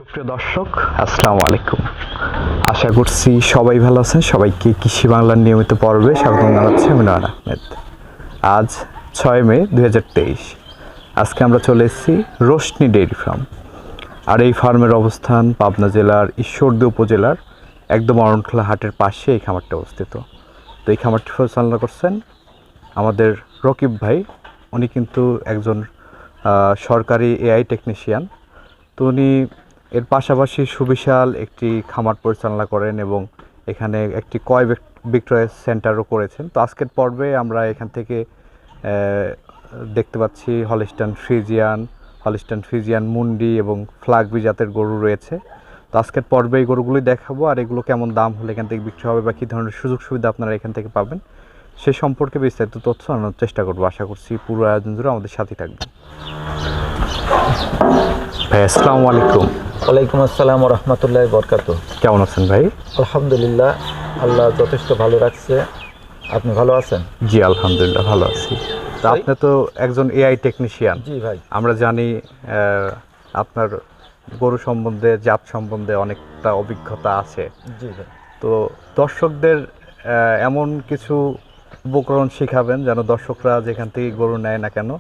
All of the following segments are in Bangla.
সুপ্রিয় দর্শক, আসসালামু আলাইকুম। আশা করছি সবাই ভালো আছেন। সবাইকে কৃষি বাংলার নিয়মিত পর্বে স্বাগত জানাচ্ছি আমি নয়ন আহমেদ। আজ 6 মে 2023। আজকে আমরা চলে এসেছি রোশনি ডেইরি ফার্ম। আর এই ফার্মের অবস্থান পাবনা জেলার ঈশ্বরদী উপজেলার একদম অরণখোলা হাটের পাশে এই খামারটি অবস্থিত। তো এই খামারটি পরিচালনা করছেন আমাদের রকিব ভাই। উনি কিন্তু একজন সরকারি এআই টেকনিশিয়ান। তো উনি এর পাশাপাশি সুবিশাল একটি খামার পরিচালনা করেন এবং এখানে একটি ক্রয় বিক্রয় সেন্টারও করেছেন। তো আজকের পর্বে আমরা এখান থেকে দেখতে পাচ্ছি হলিস্টান ফ্রিজিয়ান মুন্ডি এবং ফ্লাগবি জাতের গরু রয়েছে। তো আজকের পর্বে এই গরুগুলোই দেখাবো, আর এগুলো কেমন দাম হলে এখান থেকে বিক্রি হবে বা কী ধরনের সুযোগ সুবিধা আপনারা এখান থেকে পাবেন সে সম্পর্কে বিস্তারিত তথ্য জানানোর চেষ্টা করবো। আশা করছি পুরো আয়োজন জুড়ে আমাদের সাথে থাকবেন। ভাই আসসালামু আলাইকুম। ওয়ালাইকুম আসসালাম রহমতুল্লাহ বরকাতুহ। কেমন আছেন ভাই? আলহামদুলিল্লাহ, আল্লাহ যথেষ্ট ভালো রাখছে। আপনি ভালো আছেন? জি আলহামদুলিল্লাহ ভালো আছি। তো আপনি তো একজন এআই টেকনিশিয়ান। জি ভাই। আমরা জানি আপনার গরু সম্বন্ধে, জাত সম্বন্ধে অনেকটা অভিজ্ঞতা আছে। জি ভাই। তো দর্শকদের এমন কিছু উপকরণ শেখাবেন যেন দর্শকরা যেখান থেকে গরু নেয় না কেন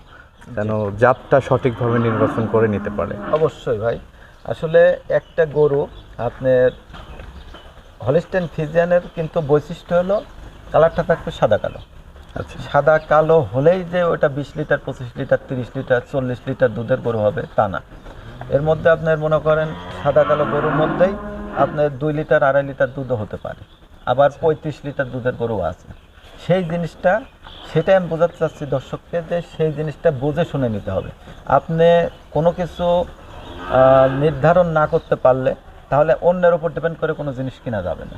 যেন জাতটা সঠিকভাবে নির্বাচন করে নিতে পারে। অবশ্যই ভাই। আসলে একটা গরু আপনার হলিস্টাইন ফ্রিজিয়ানের কিন্তু বৈশিষ্ট্য হলো কালারটা থাকবে সাদা কালো। আচ্ছা, সাদা কালো হলেই যে ওটা 20 লিটার 25 লিটার 30 লিটার 40 লিটার দুধের গরু হবে তা না। এর মধ্যে আপনার মনে করেন সাদা কালো গরুর মধ্যেই আপনার 2 লিটার 2.5 লিটার দুধও হতে পারে, আবার 35 লিটার দুধের গরু আছে। সেই জিনিসটা সেটাই আমি বোঝাতে চাচ্ছি দর্শককে, যে সেই জিনিসটা বুঝে শুনে নিতে হবে। আপনি কোনো কিছু নির্ধারণ না করতে পারলে তাহলে অন্যের উপর ডিপেন্ড করে কোনো জিনিস কিনা যাবে না।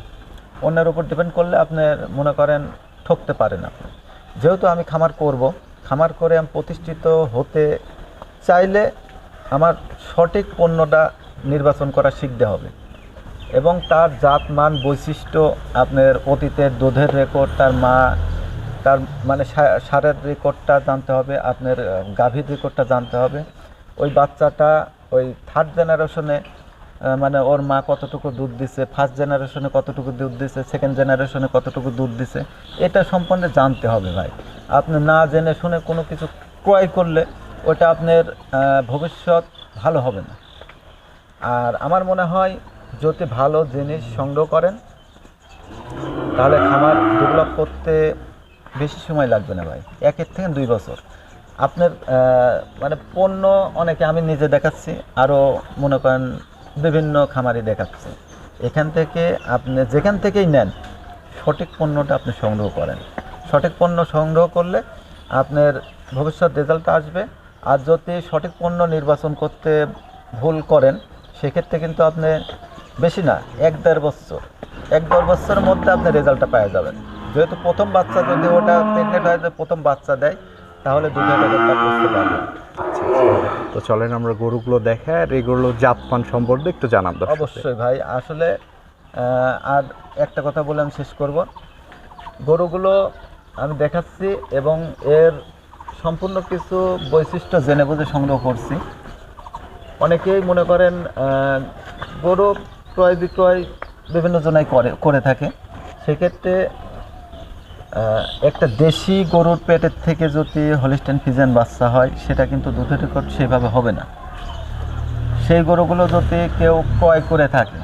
অন্যের উপর ডিপেন্ড করলে আপনার মনে করেন ঠকতে পারেন আপনি। যেহেতু আমি খামার করে আমি প্রতিষ্ঠিত হতে চাইলে আমার সঠিক পণ্যটা নির্বাচন করা শিখতে হবে এবং তার জাত মান বৈশিষ্ট্য, আপনার অতীতের দুধের রেকর্ড, তার মানে সারের রেকর্ডটা জানতে হবে, আপনার গাভীর রেকর্ডটা জানতে হবে। ওই বাচ্চাটা ওই থার্ড জেনারেশনে মানে ওর মা কতটুকু দুধ দিছে, ফার্স্ট জেনারেশনে কতটুকু দুধ দিছে, সেকেন্ড জেনারেশনে কতটুকু দুধ দিছে, এটা সম্পর্কে জানতে হবে ভাই। আপনি না জেনে শুনে কোনো কিছু ক্রয় করলে ওটা আপনার ভবিষ্যৎ ভালো হবে না। আর আমার মনে হয় যদি ভালো জিনিস সংগ্রহ করেন তাহলে খামার ডেভেলপ করতে বেশি সময় লাগবে না ভাই, 1 থেকে 2 বছর। আপনার মানে পণ্য অনেকে আমি নিজে দেখাচ্ছি, আরও মনে করেন বিভিন্ন খামারি দেখাচ্ছে। এখান থেকে আপনি যেখান থেকেই নেন সঠিক পণ্যটা আপনি সংগ্রহ করেন। সঠিক পণ্য সংগ্রহ করলে আপনার ভবিষ্যৎ রেজাল্ট আসবে। আর যদি সঠিক পণ্য নির্বাচন করতে ভুল করেন সেক্ষেত্রে কিন্তু আপনি বেশি না 1-1.5 বছর 1-1.5 বছরের মধ্যে আপনি রেজাল্টটা পেয়ে যাবেন। যেহেতু প্রথম বাচ্চা যদি ওটা প্রেগনেন্ট হয়, প্রথম বাচ্চা দেয়, তাহলে দুধের রেজাল্টটা বুঝতে পারবেন। তো চলেন আমরা গরুগুলো দেখাই আর এগুলো জাতমান সম্পর্কে একটু জানাব। অবশ্যই ভাই। আসলে আর একটা কথা বলে আমি শেষ করব। গরুগুলো আমি দেখাচ্ছি এবং এর সম্পূর্ণ কিছু বৈশিষ্ট্য জেনে বুঝে সংগ্রহ করছি। অনেকেই মনে করেন গরু ক্রয় বিক্রয় বিভিন্ন জনাই করে থাকে। সেক্ষেত্রে একটা দেশি গরুর পেটের থেকে যদি হলিস্টাইন ফ্রিজিয়ান বাচ্চা হয় সেটা কিন্তু দুধের রেকর্ড সেভাবে হবে না। সেই গরুগুলো যদি কেউ ক্রয় করে থাকে,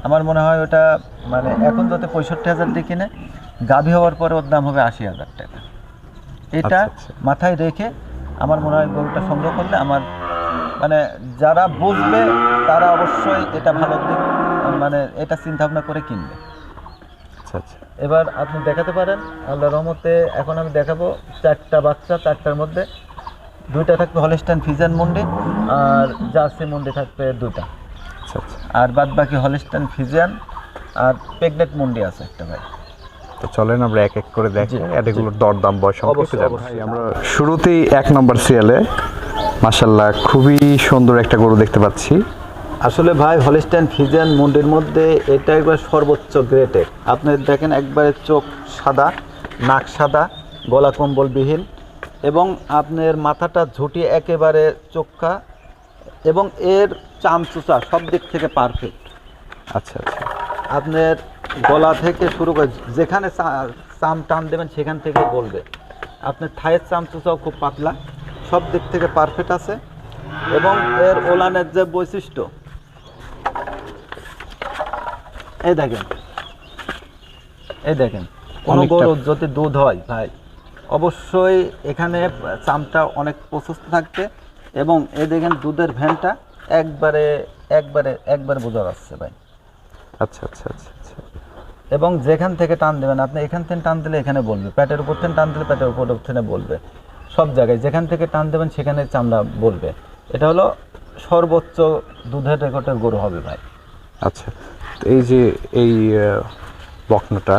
আমার মনে হয় ওটা মানে এখন যদি 65,000 দিয়ে কিনে, গাভী হওয়ার পরে ওর দাম হবে 80,000 টাকা। এটা মাথায় রেখে আমার মনে হয় গরুটা সংগ্রহ করলে আমার মানে যারা বুঝবে তারা অবশ্যই এটা ভালো দিক মানে এটা চিন্তা ভাবনা করে কিনবে। এবার আপনি দেখাতে পারেন আল্লাহর রহমতে। এখন আমি দেখাবো 4টা বাচ্চা, 4টার মধ্যে 2টা থাকবে হলিস্টাইন ফ্রিজিয়ান মুন্ডি আর জার্সি মুন্ডি থাকবে 2টা। আর বাদ বাকি হলিস্টাইন ফ্রিজিয়ান আর প্রেগনেন্ট মুন্ডি আছে একটা ভাই। তো চলেন আমরা এক এক করে দেখি এগুলোর দরদাম বয়স সম্পর্কে জানবো। আমরা শুরুতেই 1 নম্বর সিরিয়ালে মাশাআল্লাহ খুবই সুন্দর একটা গরু দেখতে পাচ্ছি। আসলে ভাই হলিস্টাইন ফ্রিজিয়ান মুন্ডির মধ্যে এটা একবার সর্বোচ্চ গ্রেটের। আপনি দেখেন একবারে চোখ সাদা, নাক সাদা, গলা কম্বলবিহীন এবং আপনার মাথাটা ঝুঁটি একেবারে চোখা এবং এর চামচুচা সব দিক থেকে পারফেক্ট। আচ্ছা আচ্ছা আপনার গলা থেকে শুরু করে যেখানে চাম টান দেবেন সেখান থেকে বলবে। আপনার থায়ের চামচুচাও খুব পাতলা, সব দিক থেকে পারফেক্ট আছে। এবং এর ওলানের যে বৈশিষ্ট্য, এই দেখেন কোনো অনেকটা- গরুর যদি দুধ হয় ভাই, অবশ্যই এখানে চামটা অনেক প্রশস্ত থাকবে। এবং এই দেখেন দুধের ভ্যানটা একবারে একবারে একবারে বোঝা যাচ্ছে ভাই। আচ্ছা আচ্ছা আচ্ছা আচ্ছা এবং যেখান থেকে টান দেবেন, আপনি এখান থেকে টান দিলে এখানে বলবে, পেটের উপর থেকে টান দিলে পেটের উপর থেকে বলবে, সব জায়গায় যেখান থেকে টান দেবেন সেখানে চামড়া বলবে। এটা হলো সর্বোচ্চ দুধের রেকর্ডের গরু হবে ভাই। আচ্ছা। তো এই যে এই বকনাটা,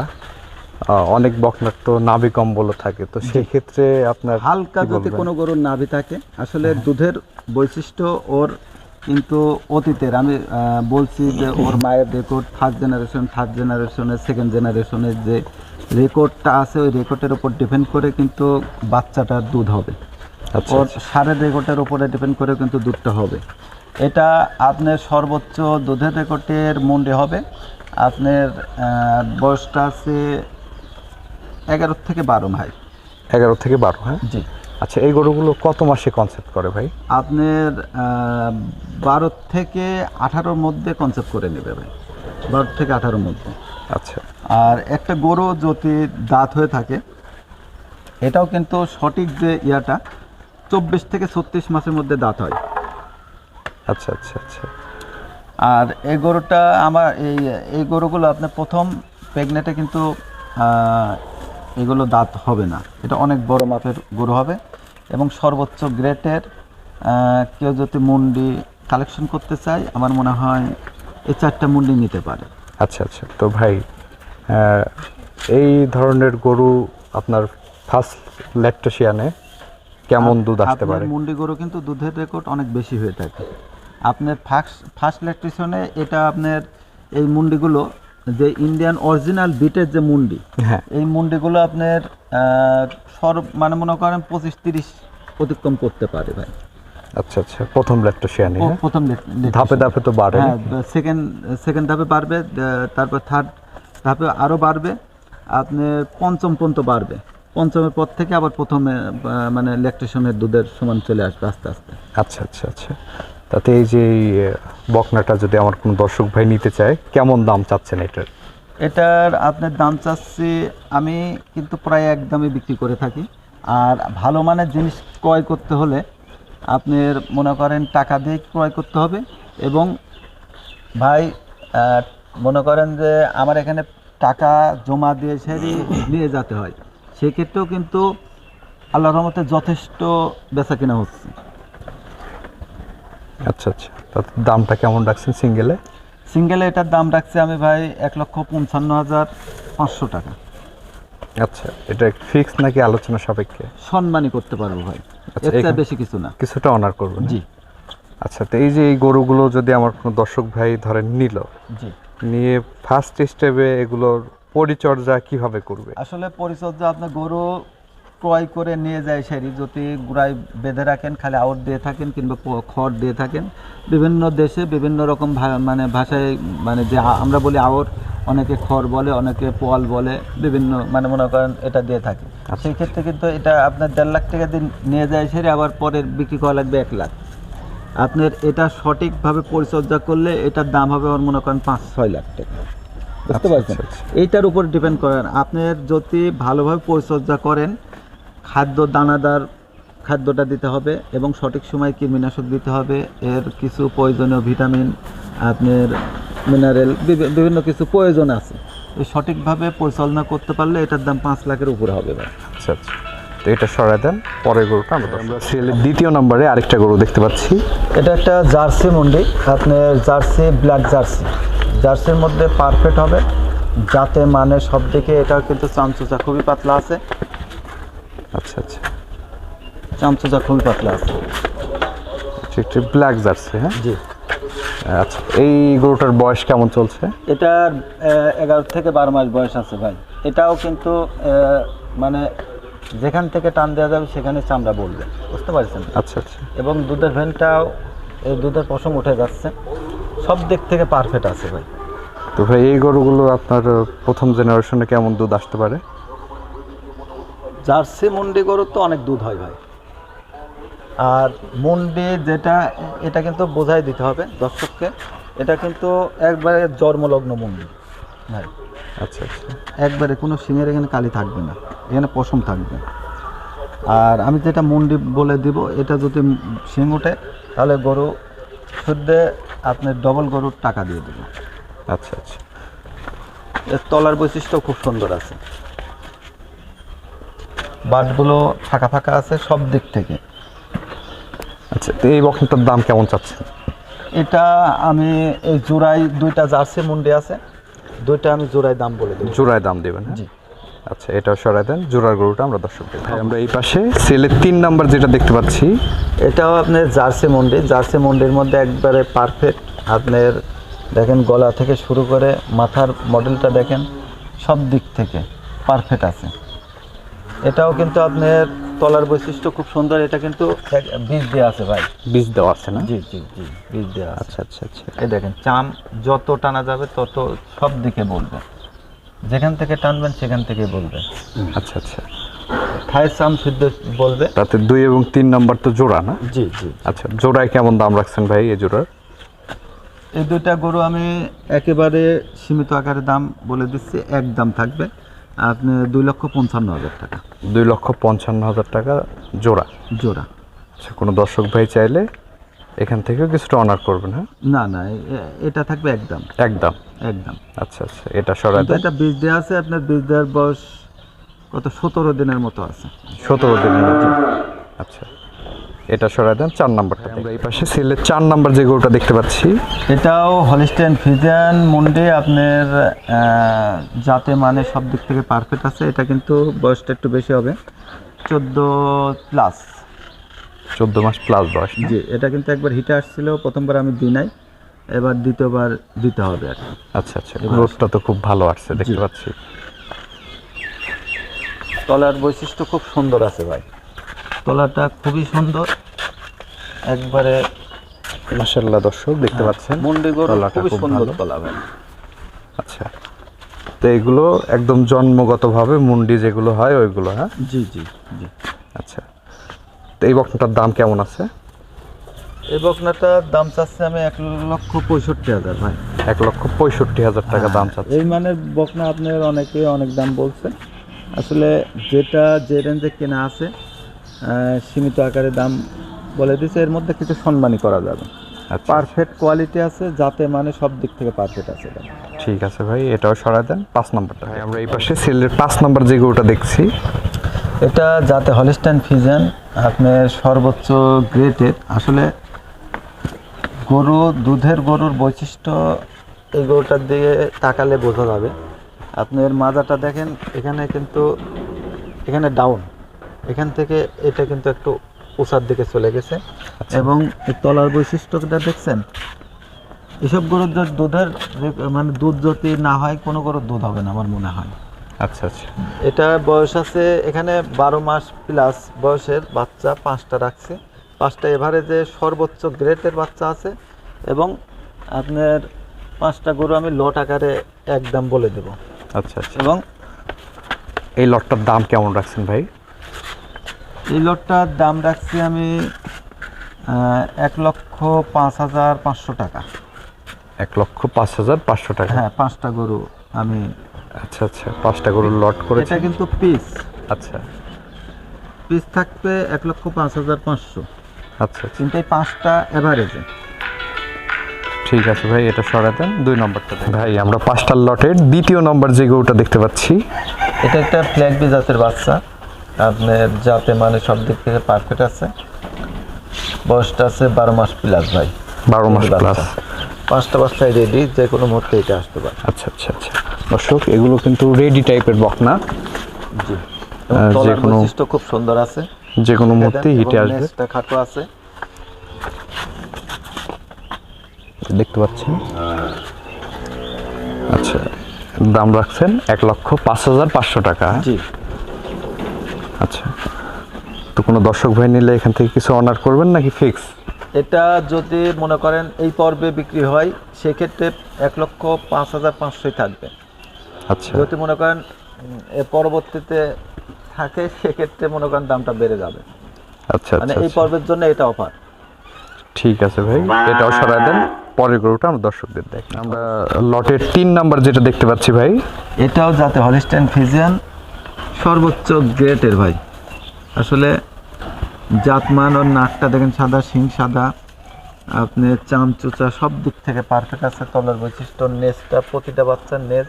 অনেক বকনার তো নাভি কম্বলও থাকে, তো সেই ক্ষেত্রে আপনার হালকা কি যদি বলবেন? কোনো গরুর নাভি থাকে, আসলে দুধের বৈশিষ্ট্য ওর কিন্তু অতীতের, আমি বলছি যে ওর মায়ের রেকর্ড থার্ড জেনারেশনের সেকেন্ড জেনারেশনের যে রেকর্ডটা আছে, ওই রেকর্ডের উপর ডিপেন্ড করে কিন্তু বাচ্চাটার দুধ হবে। আচ্ছা ওর আচ্ছা সারের রেকর্ডের উপরে ডিপেন্ড করে কিন্তু দুধটা হবে। এটা আপনার সর্বোচ্চ দুধের রেকর্ডের মন্ডে হবে। আপনার বয়সটা আছে 11 থেকে 12 ভাই। 11 থেকে 12, হ্যাঁ। জি। আচ্ছা, এই গরুগুলো কত মাসে কনসেপ্ট করে ভাই? আপনার 12 থেকে 18-র মধ্যে কনসেপ্ট করে নেবে ভাই, 12 থেকে 18-র মধ্যে। আচ্ছা আর একটা গরু যদি দাঁত হয়ে থাকে, এটাও কিন্তু সঠিক যে ইয়াটা 24 থেকে 36 মাসের মধ্যে দাঁত হয়। আচ্ছা আচ্ছা আচ্ছা আর এই গরুটা আমার এই গরুগুলো আপনার প্রথম প্রেগনেটে কিন্তু এগুলো দাঁত হবে না, এটা অনেক বড় মাপের গরু হবে। এবং সর্বোচ্চ গ্রেটের কেউ যদি মুন্ডি কালেকশন করতে চায়, আমার মনে হয় এই 4টা মুন্ডি নিতে পারে। আচ্ছা আচ্ছা। তো ভাই, এই ধরনের গরু আপনার ফার্স্ট ল্যাকটেশিয়ানে কেমন দুধ আসতে পারে? আপনার মুন্ডি গরু কিন্তু দুধের রেকর্ড অনেক বেশি হয়ে থাকে। আপনার ফার্স্ট ল্যাকটেশনে এটা আপনার এই মুন্ডিগুলো যে ইন্ডিয়ান অরিজিনাল বিটের যে মুন্ডি, হ্যাঁ। এই মুন্ডিগুলো আপনার মানে মনে করেন 25-30 অতিক্রম করতে পারে ভাই। আচ্ছা আচ্ছা, প্রথম ল্যাকটেশিয়ানে, হ্যাঁ। প্রথম ধাপে ধাপে তো বাড়ে হ্যাঁ, নাকি? সেকেন্ড ধাপে বাড়বে, তারপর থার্ড ধাপে আরও বাড়বে, আপনার পঞ্চম পর্যন্ত বাড়বে। পঞ্চমের পর থেকে আবার প্রথমে মানে ল্যাকটেশনের দুধের সমান চলে আসবে আস্তে আস্তে। আচ্ছা আচ্ছা আচ্ছা। তাতে এই যে এই বকনাটা যদি আমার কোনো দর্শক ভাই নিতে চায়, কেমন দাম চাচ্ছেন এটার? এটার আপনার দাম চাচ্ছি আমি কিন্তু প্রায় একদমই বিক্রি করে থাকি। আর ভালো মানের জিনিস ক্রয় করতে হলে আপনার মনে করেন টাকা দিয়ে ক্রয় করতে হবে। এবং ভাই মনে করেন যে আমার এখানে টাকা জমা দিয়ে সেরই নিয়ে যেতে হয়, সেক্ষেত্রেও কিন্তু আল্লাহর রহমতে যথেষ্ট বেচা কেনা হচ্ছে। আচ্ছা আচ্ছা। তাতে দামটা কেমন রাখছেন সিঙ্গেলে? সিঙ্গেলে এটার দাম রাখছি আমি ভাই 1,55,500 টাকা। আচ্ছা, এটা ফিক্স নাকি আলোচনা সাপেক্ষে? সম্মানই করতে পারবো ভাই, আচ্ছা, এর চেয়ে এখানে- বেশি কিছু না। কিছুটা অনার করবেন? জি আচ্ছা। তো এই যে এই গরুগুলো যদি আমার কোনো দর্শক ভাই ধরেন নিল, জি। নিয়ে ফার্স্ট স্টেপে এগুলোর পরিচর্যা কিভাবে করবে? আসলে পরিচর্যা আপনার গরু ক্রয় করে নিয়ে যায় সেরি, যদি গুড়ায় বেঁধে রাখেন, খালি আউট দিয়ে থাকেন কিংবা খড় দিয়ে থাকেন, বিভিন্ন দেশে বিভিন্ন রকম মানে ভাষায়, মানে যে আমরা বলি আউট, অনেকে খড় বলে, অনেকে পোয়াল বলে, বিভিন্ন মানে মনে করেন এটা দিয়ে থাকে। সেই ক্ষেত্রে কিন্তু এটা আপনার 1.5 লাখ টাকা দিয়ে নিয়ে যায় সেরি, আবার পরের বিক্রি করা লাগবে 1 লাখ। আপনার এটা সঠিকভাবে পরিচর্যা করলে এটার দাম হবে আমার মনে করেন 5-6 লাখ টাকা। বুঝতে আচ্ছা, পারছেন? আচ্ছা, আচ্ছা। এইটার উপর ডিপেন্ড করেন। আপনার যদি ভালোভাবে পরিচর্যা করেন, খাদ্য দানাদার খাদ্যটা দিতে হবে এবং সঠিক সময় কীটনাশক দিতে হবে, এর কিছু প্রয়োজনীয় ভিটামিন, আপনার মিনারেল, বিভিন্ন কিছু প্রয়োজন আছে। এই সঠিকভাবে পরিচালনা করতে পারলে এটার দাম 5 লাখের উপরে হবে ভাই। আচ্ছা আচ্ছা। তো এটা সরাই দেন, পরের গরুটা আমরা সিরিয়ালের দ্বিতীয় নম্বরে আরেকটা গরু দেখতে পাচ্ছি। এটা একটা জার্সি মন্ডি, আপনার জার্সি ব্ল্যাক জার্সি। জার্সির মধ্যে পারফেক্ট হবে, যাতে মানে সব দিকে এটা কিন্তু চামচুচা খুবই পাতলা আছে। আচ্ছা আচ্ছা। চামচুচা খুবই পাতলা আছে। একটি ব্ল্যাক জার্সি, হ্যাঁ। জি। আচ্ছা, এই গরুটার বয়স কেমন চলছে? এটার 11 থেকে 12 মাস বয়স আছে ভাই। এটাও কিন্তু মানে যেখান থেকে টান দেওয়া যাবে সেখানে চামড়া বলবে, বুঝতে পারছেন? আচ্ছা আচ্ছা। এবং দুধের ভ্যানটাও এই দুধের পশম উঠে যাচ্ছে, সব দিক থেকে পারফেক্ট আছে ভাই। তো ভাই এই গরুগুলো আপনার প্রথম জেনারেশনে কেমন দুধ আসতে পারে? জার্সি মুন্ডি গরুর তো অনেক দুধ হয় ভাই। আর মুন্ডি যেটা, এটা কিন্তু বোঝাই দিতে হবে দর্শককে, এটা কিন্তু একবারে জন্মলগ্ন মুন্ডি ভাই। আচ্ছা আচ্ছা। একবারে কোনো শিঙের এখানে কালি থাকবে না, এখানে পশম থাকবে। আর আমি যেটা মুন্ডি বলে দিব, এটা যদি শিং ওঠে তাহলে গরু শুদ্ধে আপনি ডবল গরুর টাকা দিয়ে দেবেন। আচ্ছা আচ্ছা। এর তলার বৈশিষ্ট্য খুব সুন্দর আছে, বাটগুলো ফাঁকা ফাঁকা আছে সব দিক থেকে। আচ্ছা, তো এই বকনাটার দাম কেমন চাচ্ছেন? এটা আমি এই জোড়ায় দুইটা জার্সি মুন্ডি আছে, দুইটা আমি জোড়ায় দাম বলে দেব। জোড়ায় দাম দেবেন? জি। আচ্ছা, এটাও সরাই দেন, জোড়ার গরুটা আমরা দর্শকদের। ভাই আমরা এই পাশে সেলের 3 নাম্বার যেটা দেখতে পাচ্ছি, এটাও আপনার জার্সি মুন্ডি। জার্সি মুন্ডির মধ্যে একবারে পারফেক্ট, আপনার দেখেন গলা থেকে শুরু করে মাথার মডেলটা দেখেন, সব দিক থেকে পারফেক্ট আছে। এটাও কিন্তু আপনার তলার বৈশিষ্ট্য খুব সুন্দর। এটা কিন্তু বীজ দেওয়া আছে ভাই। বীজ দেওয়া আছে না? জি জি জি, বীজ দেওয়া আছে। আচ্ছা আচ্ছা আচ্ছা। এই দেখেন চাম যত টানা যাবে তত সব দিকে বলবে, যেখান থেকে টানবেন সেখান থেকে বলবে। আচ্ছা আচ্ছা। থায়ের চাম শুদ্ধ বলবে। তাতে 2 এবং 3 নাম্বার তো জোড়া না? জি জি। আচ্ছা, জোড়ায় কেমন দাম রাখছেন ভাই এই জোড়ার? এই দুইটা গরু আমি একেবারে সীমিত আকারে দাম বলে দিচ্ছি, এক দাম থাকবে আপনি 2,55,000 টাকা। 2,55,000 টাকা জোড়া? জোড়া। আচ্ছা, কোনো দর্শক ভাই চাইলে এখান থেকেও কিছুটা অনার করবেন? হ্যাঁ না না, এটা থাকবে একদম। একদম? একদম। আচ্ছা আচ্ছা, এটা সরাই কিন্তু দেন। এটা বীজ দেওয়া আছে, আপনার বীজ দেওয়ার বয়স কত 17 দিনের মতো আছে। 17 দিনের মতো। আচ্ছা, এটা সরাই দেন। 4 নাম্বারটা আমরা এই পাশে সেলের 4 নাম্বার যে গরুটা দেখতে পাচ্ছি, এটাও হলিস্টেইন ফ্রিজিয়ান মুন্ডি, আপনার যাতে মানে সব দিক থেকে পারফেক্ট আছে। এটা কিন্তু বয়সটা একটু বেশি হবে, 14+। 14 মাস প্লাস বয়স না? জি। এটা কিন্তু একবার হিটে আসছিল, প্রথমবার আমি দিই নাই, এবার দ্বিতীয়বার দিতে হবে আর কি। আচ্ছা আচ্ছা, গ্রোথটা তো খুব ভালো আসছে দেখতে পাচ্ছি। তলার বৈশিষ্ট্য খুব সুন্দর আছে ভাই, তলাটা খুবই সুন্দর একবারে। মাশাআল্লাহ দর্শক দেখতে পাচ্ছেন, মুন্ডি গরু তলাটা খুবই খুব সুন্দর ভালো। তলা ভাই। আচ্ছা, তো এগুলো একদম জন্মগতভাবে মুন্ডি যেগুলো হয় ওইগুলো? হ্যাঁ জি জি জি। আচ্ছা, তো এই বকনাটার দাম কেমন আছে? এই বকনাটার দাম চাচ্ছে আমি 1,65,000 ভাই। 1,65,000 টাকা দাম চাচ্ছে? এই মানে বকনা আপনার অনেকে অনেক দাম বলছে, আসলে যেটা যে রেঞ্জে কেনা আছে সীমিত আকারে দাম বলে দিছে। এর মধ্যে কিছু সম্মানই করা যাবে। আচ্ছা, পারফেক্ট কোয়ালিটি আছে, যাতে মানে সব দিক থেকে পারফেক্ট আছে ভাই। ঠিক আছে ভাই, এটাও সরাই দেন। 5 নাম্বারটা আমরা এই পাশে সেলের 5 নাম্বার যে গরুটা দেখছি, এটা যাতে হলিস্টাইন ফ্রিজিয়ান, আপনার সর্বোচ্চ গ্রেটের। আসলে গরু, দুধের গরুর বৈশিষ্ট্য এই গরুটার দিকে তাকালে বোঝা যাবে। আপনার মাজাটা দেখেন, এখানে কিন্তু এখানে ডাউন, এখান থেকে এটা কিন্তু একটু উঁচার দিকে চলে গেছে। এবং এই তলার বৈশিষ্ট্যটা দেখছেন, এসব গরুর দুধের মানে দুধ যদি না হয় কোনো গরুর দুধ হবে না আমার মনে হয়। আচ্ছা আচ্ছা। এটা বয়স আছে এখানে 12 মাস প্লাস বয়সের বাচ্চা 5টা রাখছে, 5টা এভারেজে সর্বোচ্চ গ্রেডের বাচ্চা আছে। এবং আপনার 5টা গরু আমি লট আকারে একদম বলে দেব। আচ্ছা আচ্ছা। এবং এই লটটার দাম কেমন রাখছেন ভাই? এই লটটার দাম রাখছি আমি 1,05,500 টাকা। 1,05,500 টাকা? হ্যাঁ, 5টা গরু আমি। আচ্ছা আচ্ছা, 5টা গরুর লট করেছে? এটা কিন্তু পিস। আচ্ছা, পিস থাকবে 1,05,500। আচ্ছা আচ্ছা, কিন্তু এই 5টা এভারেজে। ঠিক আছে ভাই, এটা সরাই দেন। 2 নম্বরটা ভাই আমরা 5টার লটের 2য় নম্বর যে গরুটা দেখতে পাচ্ছি, এটা একটা ফ্ল্যাগ বি জাতের বাচ্চা, আপনার যাতে মানে সব দিক থেকে পারফেক্ট আছে। বয়সটা আছে 12 মাস প্লাস ভাই। 12 মাস প্লাস। 5টা বাচ্চাই রেডি, যে কোনো মুহূর্তে এটা আসতে পারে। আচ্ছা আচ্ছা আচ্ছা দর্শক, এগুলো কিন্তু রেডি টাইপের বকনা। জি। যে কোনো বৈশিষ্ট্য খুব সুন্দর আছে, যে কোনো মুহূর্তে হিটে আসবে। নেসটা খাটো আছে দেখতে পাচ্ছেন। আচ্ছা, দাম রাখছেন 1,05,500 টাকা? জি। আচ্ছা, তো কোনো দর্শক ভাই নিলে এখান থেকে কিছু অনার করবেন নাকি ফিক্স? এটা যদি মনে করেন এই পর্বে বিক্রি হয় সেক্ষেত্রে 1,05,500 থাকবে। আচ্ছা যদি মনে করেন এর পরবর্তীতে থাকে সেক্ষেত্রে মনে করেন দামটা বেড়ে যাবে। আচ্ছা মানে আচ্ছা এই আচ্ছা। পর্বের জন্য এটা অফার। ঠিক আছে ভাই, এটাও সরাই দেন। পরের গরুটা আমরা দর্শকদের দেখি। আমরা লটের 3 নাম্বার যেটা দেখতে পাচ্ছি ভাই, এটাও যাতে হলিস্টাইন ফ্রিজিয়ান সর্বোচ্চ গ্রেটের ভাই। আসলে জাতমান ওর নাকটা দেখেন সাদা, শিং সাদা, আপনি চামচুচা সব দিক থেকে পারফেক্ট আছে। তলার বৈশিষ্ট্য, নেজটা প্রতিটা বাচ্চার নেজ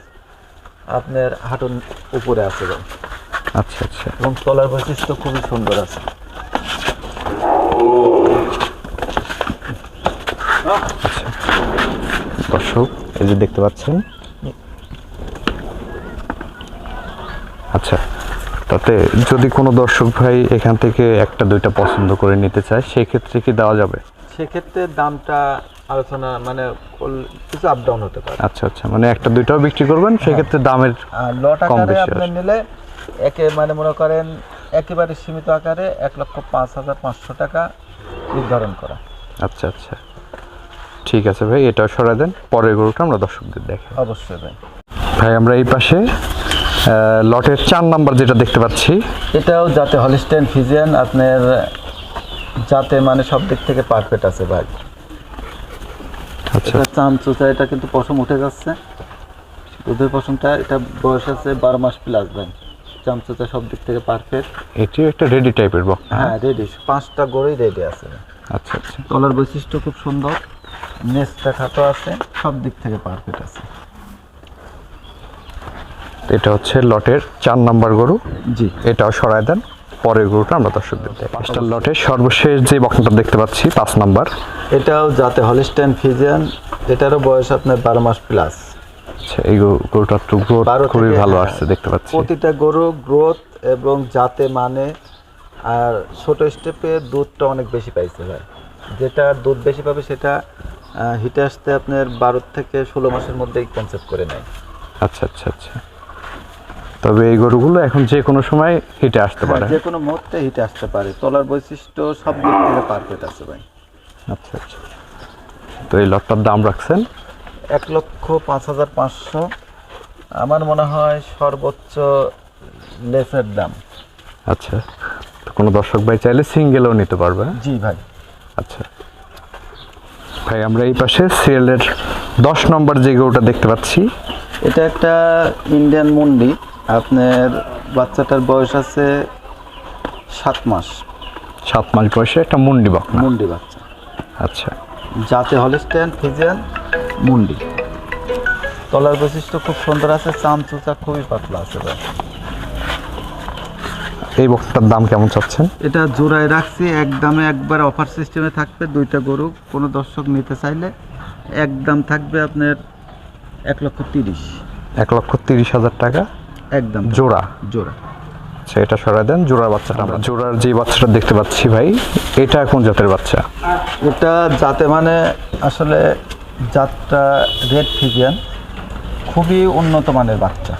আপনার হাঁটুর উপরে আছে ভাই, আচ্ছা আচ্ছা। এবং তলার বৈশিষ্ট্য খুবই সুন্দর আছে। দর্শক এই যে দেখতে পাচ্ছেন, আচ্ছা, তাতে যদি কোনো দর্শক ভাই এখান থেকে একটা দুইটা পছন্দ করে নিতে চায় সেক্ষেত্রে কি দেওয়া যাবে? সেক্ষেত্রে দামটা আলোচনা মানে কিছু আপ ডাউন হতে পারে। আচ্ছা আচ্ছা, মানে একটা দুইটাও বিক্রি করবেন সেক্ষেত্রে দামের আর লট কম আকারে বেশি আপনি আসে। নিলে মানে মনে করেন একেবারে সীমিত আকারে 1,05,500 টাকা নির্ধারণ করা। আচ্ছা আচ্ছা, ঠিক আছে ভাই, এটাও সরাই দেন। পরের গরুটা আমরা দর্শকদের দেখি। অবশ্যই ভাই। ভাই আমরা এই পাশে লটের 4 নাম্বার যেটা দেখতে পাচ্ছি, এটাও যাতে হলিস্টাইন ফ্রিজিয়ান আপনার যাতে মানে সব দিক থেকে পারফেক্ট আছে ভাই। আচ্ছা এটা চামচুচা, এটা কিন্তু পশম উঠে যাচ্ছে, দুধের পশমটা, এটা বয়স আছে 12 মাস প্লাস ভাই। চামচুচা সব দিক থেকে পারফেক্ট। এটিও একটা রেডি টাইপের বক। হ্যাঁ রেডি, 5টা গরুই রেডি আছে। আচ্ছা আচ্ছা, তলার বৈশিষ্ট্য খুব সুন্দর, নেজটা খাটো আছে, সব দিক থেকে পারফেক্ট আছে। এটা হচ্ছে লটের 4 নাম্বার গরু। জি, এটাও সরাই দেন। পরের গরুটা আমরা দর্শকদের দেখি। 5টা লটের সর্বশেষ যে বকনাটা দেখতে পাচ্ছি 5 নাম্বার, এটাও যাতে হলিস্টাইন ফ্রিজিয়ান, এটারও বয়স আপনার 12 মাস প্লাস। আচ্ছা, এই গরুটার তো গ্রোথ 12 খুবই থেকে, ভালো হ্যাঁ, আসছে দেখতে পাচ্ছি। প্রতিটা গরু গ্রোথ এবং জাতে মানে, আর ছোট স্টেপে দুধটা অনেক বেশি পাইছে ভাই। যেটা দুধ বেশি পাবে সেটা হিটে আসতে আপনার 12 থেকে 16 মাসের মধ্যেই কনসেপ্ট করে নেয়। আচ্ছা আচ্ছা আচ্ছা, তবে এই গরুগুলো এখন যে কোনো সময় হিটে আসতে পারে। যে কোনো মুহূর্তে হিটে আসতে পারে। তলার বৈশিষ্ট্য সব দিক থেকে পারফেক্ট আছে ভাই। আচ্ছা আচ্ছা, তো এই লটটার দাম রাখছেন 1,05,500। আমার মনে হয় সর্বোচ্চ লেসের দাম। আচ্ছা, তো কোনো দর্শক ভাই চাইলে সিঙ্গেলও নিতে পারবে। জি ভাই। আচ্ছা ভাই, আমরা এই পাশে সিরিয়ালের 10 নম্বর যে গরুটা দেখতে পাচ্ছি, এটা একটা ইন্ডিয়ান মুন্ডি। আপনার বাচ্চাটার বয়স আছে 7 মাস। 7 মাস বয়সে একটা মুন্ডি বকনা। মুন্ডি বাচ্চা, আচ্ছা, যাতে হলিস্টাইন ফ্রিজিয়ান মুন্ডি। তলার বৈশিষ্ট্য খুব সুন্দর আছে, চামচুচা খুবই পাতলা আছে ভাই। এই বকনাটার দাম কেমন চাচ্ছেন? এটা জোড়ায় রাখছি, একদমে একবার অফার সিস্টেমে থাকবে। দুইটা গরু কোনো দর্শক নিতে চাইলে একদম থাকবে আপনার 1,30,000। 1,30,000 টাকা একদম জোড়া। জোড়া। আচ্ছা, এটা সরাই দেন। জোড়ার বাচ্চাটা আমরা জোড়ার যে বাচ্চাটা দেখতে পাচ্ছি ভাই, এটা কোন জাতের বাচ্চা? এটা জাতে মানে আসলে জাতটা রেড ফ্রিজিয়ান, খুবই উন্নত মানের বাচ্চা।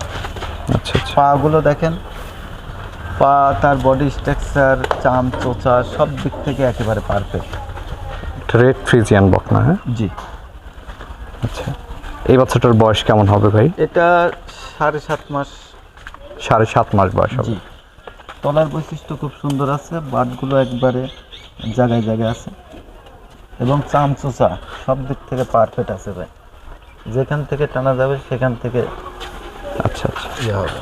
আচ্ছা আচ্ছা, পাগুলো দেখেন, পা, তার বডি স্ট্রাকচার, চাম চোচা সব দিক থেকে একেবারে পারফেক্ট। রেড ফ্রিজিয়ান বকনা। হ্যাঁ, জি। আচ্ছা, এই বাচ্চাটার বয়স কেমন হবে ভাই? এটা 7.5 মাস। 7.5 মাস বয়স হবে। জি। তলার বৈশিষ্ট্য খুব সুন্দর আছে, বাটগুলো একবারে জায়গায় জায়গায় আছে, এবং চাম চোচা সব দিক থেকে পারফেক্ট আছে ভাই। যেখান থেকে টানা যাবে সেখান থেকে আচ্ছা আচ্ছা, ইয়ে হবে।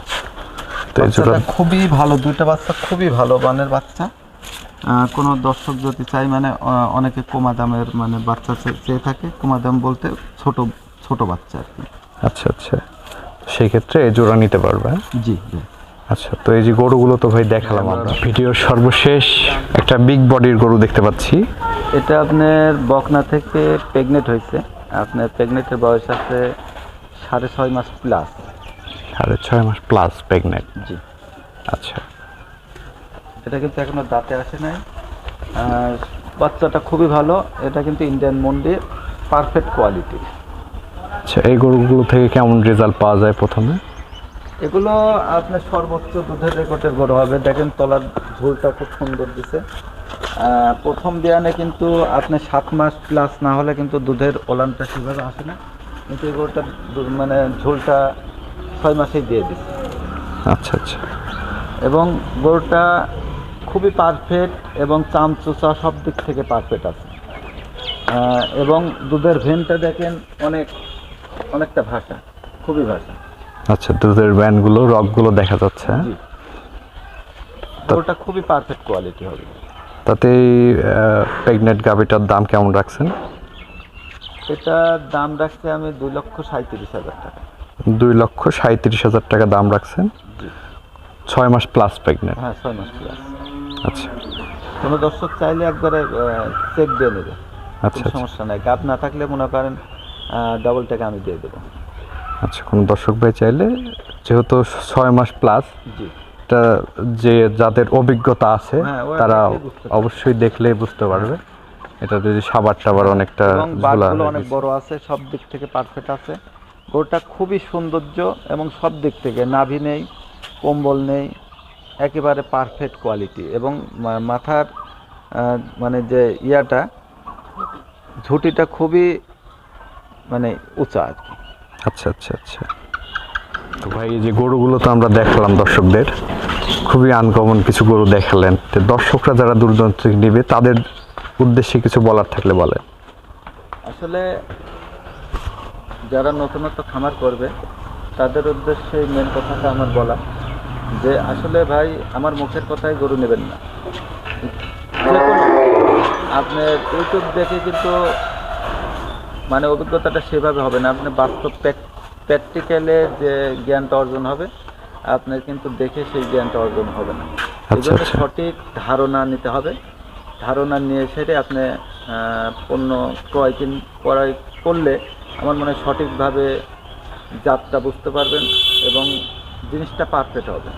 তো এই জোড়া বাচ্চাটা খুবই ভালো, দুইটা বাচ্চা খুবই ভালো মানের বাচ্চা। কোনো দর্শক যদি চাই মানে অনেকে কমা দামের মানে বাচ্চা চেয়ে থাকে। কমা দাম বলতে ছোট ছোট বাচ্চা আর কি। আচ্ছা আচ্ছা, সেই ক্ষেত্রে এই জোড়া নিতে পারবে। জি। আচ্ছা, তো এই যে গরুগুলো তো ভাই দেখালাম আমরা। ভিডিওর সর্বশেষ একটা বিগ বডির গরু দেখতে পাচ্ছি। এটা আপনার বকনা থেকে প্রেগনেন্ট হয়েছে। আপনার প্রেগনেন্টের বয়স আছে 6.5 মাস প্লাস। 6.5 মাস প্লাস প্রেগনেন্ট। জি। আচ্ছা, এটা কিন্তু এখনো দাঁতে আসে নাই। আর বাচ্চাটা খুবই ভালো। এটা কিন্তু ইন্ডিয়ান মন্ডির পারফেক্ট কোয়ালিটি। আচ্ছা, এই গরুগুলো থেকে কেমন রেজাল্ট পাওয়া যায় প্রথমে? এগুলো আপনার সর্বোচ্চ দুধের রেকর্ডের গরু হবে। দেখেন তলার ঝোলটা খুব সুন্দর দিছে, প্রথম বিয়ানে কিন্তু আপনি 7 মাস প্লাস না হলে কিন্তু দুধের ওলানটা সেভাবে আসে না, কিন্তু এই গরুটার মানে ঝোলটা 6 মাসেই দিয়ে দিচ্ছে। আচ্ছা আচ্ছা। এবং গরুটা খুবই পারফেক্ট এবং চামচুচা সব দিক থেকে পারফেক্ট আছে। এবং দুধের ভেনটা দেখেন অনেকটা ভাষা, খুবই ভাষা। আচ্ছা, দুধের ব্যান্ডগুলো রগগুলো দেখা যাচ্ছে, হ্যাঁ? জি, গরুটা খুবই পারফেক্ট কোয়ালিটি হবে। তাতে প্রেগনেন্ট গাভিটার দাম কেমন রাখছেন? এটার দাম রাখছি আমি 2,37,000 টাকা। 2,37,000 টাকা দাম রাখছেন। জি, 6 মাস প্লাস প্রেগনেন্ট। হ্যাঁ 6 মাস প্লাস। আচ্ছা কোনো দর্শক চাইলে একবারে চেক দিয়ে নেবে, আচ্ছা কোনো সমস্যা নাই। গাব না থাকলে মনে করেন ডবল টাকা আমি দিয়ে দেবো। আচ্ছা, কোনো দর্শক ভাই চাইলে, যেহেতু 6 মাস প্লাস, জি, এটা যে যাদের অভিজ্ঞতা আছে হ্যাঁ, ওরা তারা দেখলেই বুঝতে পারবে। অবশ্যই দেখলেই বুঝতে পারবে। এটা যদি সাবার টাবার অনেকটা এবং ঝোলা বাটগুলো হয়ে অনেক গেছে। বড় আছে, সব দিক থেকে পারফেক্ট আছে। গরুটা খুবই সৌন্দর্য এবং সব দিক থেকে, নাভি নেই, কম্বল নেই, একেবারে পারফেক্ট কোয়ালিটি। এবং মাথার মানে যে ইয়াটা, ঝুঁটিটা খুবই মানে উঁচা আর কি। আচ্ছা আচ্ছা আচ্ছা। তো ভাই, এই যে গরুগুলো তো আমরা দেখালাম দর্শকদের, খুবই আনকমন কিছু গরু দেখালেন। তো দর্শকরা যারা দূর দূরান্ত থেকে নেবে তাদের উদ্দেশ্যে কিছু বলার থাকলে বলেন। আসলে যারা নতুনত্ব খামার করবে তাদের উদ্দেশ্যে মেন কথাটা আমার বলা, যে আসলে ভাই আমার মুখের কথাই গরু নেবেন না। যে কোনো আপনি ইউটিউব দেখে কিন্তু মানে অভিজ্ঞতাটা সেভাবে হবে না। আপনি বাস্তব প্র্যাকটিক্যালে যে জ্ঞানটা অর্জন হবে, আপনার কিন্তু দেখে সেই জ্ঞানটা অর্জন হবে না। এই আচ্ছা জন্য আচ্ছা। সঠিক ধারণা নিতে হবে। ধারণা নিয়ে সেটাই আপনি পণ্য ক্রয় করলে আমার মনে হয় সঠিকভাবে জাতটা বুঝতে পারবেন এবং জিনিসটা পারফেক্ট হবে।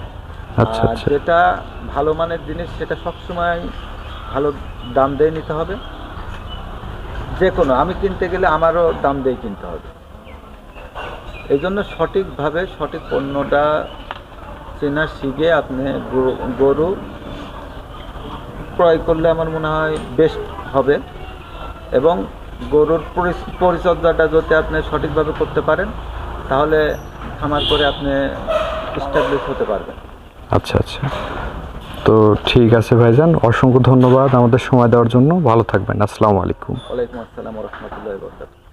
আচ্ছা আর আচ্ছা যেটা ভালো মানের জিনিস সেটা সবসময় ভালো দাম দিয়ে নিতে হবে। যে কোনো আমি কিনতে গেলে আমারও দাম দিয়ে কিনতে হবে। এই জন্য সঠিকভাবে সঠিক পণ্যটা চেনা শিখে আপনি গরু ক্রয় করলে আমার মনে হয় বেস্ট হবে। এবং গরুর পরিচর্যাটা যদি আপনি সঠিকভাবে করতে পারেন তাহলে খামার করে আপনি এস্টাবলিশ হতে পারবেন। আচ্ছা আচ্ছা। তো ঠিক আছে ভাইজান, অসংখ্য ধন্যবাদ আমাদের সময় দেওয়ার জন্য। ভালো থাকবেন। আসসালামু আলাইকুম। ওয়ালাইকুম আসসালাম ওয়া রাহমাতুল্লাহি ওয়া বারাকাতুহু।